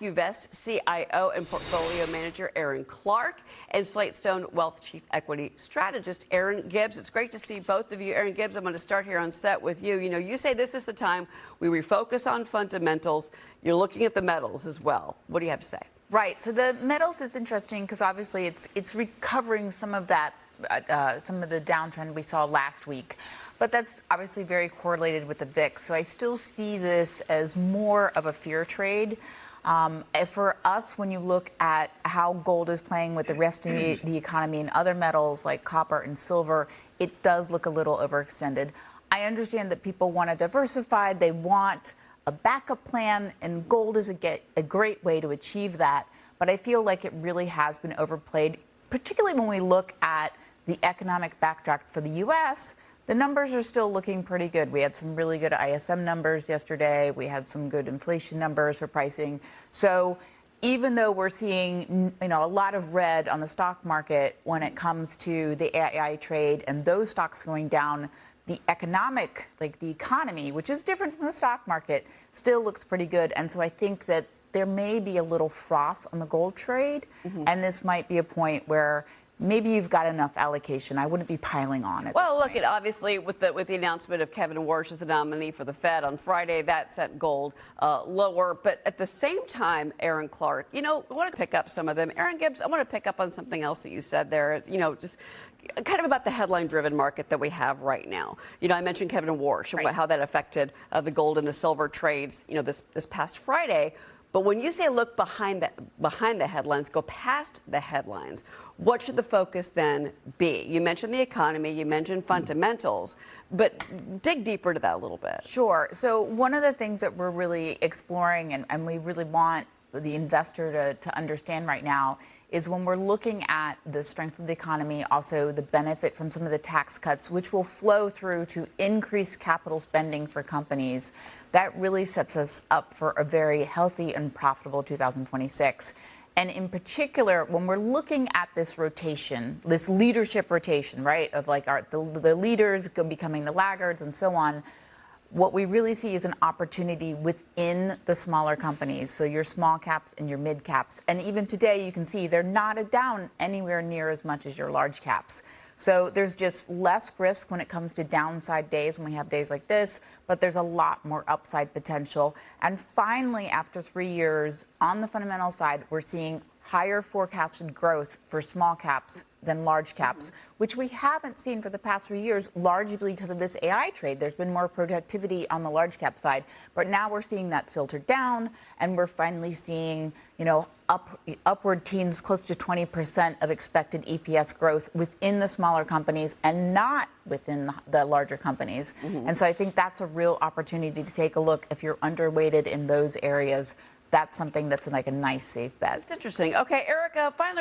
AccuVest CIO and Portfolio Manager Aaron Clark, and Slate Stone Wealth Chief Equity Strategist Aaron Gibbs. It's great to see both of you. Aaron Gibbs, I'm going to start here on set with you. You know, you say this is the time we refocus on fundamentals. You're looking at the metals as well. What do you have to say? Right. So the metals is interesting because obviously it's recovering some of that, some of the downtrend we saw last week. But that's obviously very correlated with the VIX. So I still see this as more of a fear trade. For us, when you look at how gold is playing with the rest of the economy and other metals like copper and silver, it does look a little overextended. I understand that people want to diversify. They want a backup plan, and gold is a great way to achieve that. But I feel like it really has been overplayed, particularly when we look at the economic backdrop for the U.S. The numbers are still looking pretty good. We had some really good ISM numbers yesterday. We had some good inflation numbers for pricing. So even though we're seeing, a lot of red on the stock market when it comes to the AI trade and those stocks going down, the economic, the economy, which is different from the stock market, still looks pretty good. And so I think that there may be a little froth on the gold trade, and this might be a point where maybe you've got enough allocation. I wouldn't be piling on it. Well, look, obviously with the announcement of Kevin Warsh as the nominee for the Fed on Friday, that sent gold lower. But at the same time, Aaron Clark, I want to pick up some of them. Aaron Gibbs, I want to pick up on something else that you said there. Just kind of about the headline-driven market that we have right now. I mentioned Kevin Warsh and how that affected the gold and the silver trades, this past Friday. But when you say look behind the headlines, go past the headlines, what should the focus then be? You mentioned the economy, you mentioned fundamentals, but dig deeper into that a little bit. Sure. So one of the things that we're really exploring and we really want the investor to understand right now is when we're looking at the strength of the economy, also the benefit from some of the tax cuts, which will flow through to increased capital spending for companies, that really sets us up for a very healthy and profitable 2026. And in particular, when we're looking at this rotation, this leadership rotation, right, of the leaders becoming the laggards and so on, what we really see is an opportunity within the smaller companies, so your small caps and your mid caps. And even today, you can see they're not down anywhere near as much as your large caps. So there's just less risk when it comes to downside days when we have days like this, but there's a lot more upside potential. And finally, after 3 years, on the fundamental side, we're seeing higher forecasted growth for small caps than large caps, which we haven't seen for the past 3 years, largely because of this AI trade. There's been more productivity on the large cap side, but now we're seeing that filter down, and we're finally seeing, upward teens, close to 20% of expected EPS growth within the smaller companies and not within the larger companies. And so I think that's a real opportunity to take a look. If you're underweighted in those areas, that's something that's like a nice safe bet. That's interesting. Okay, Erica, finally.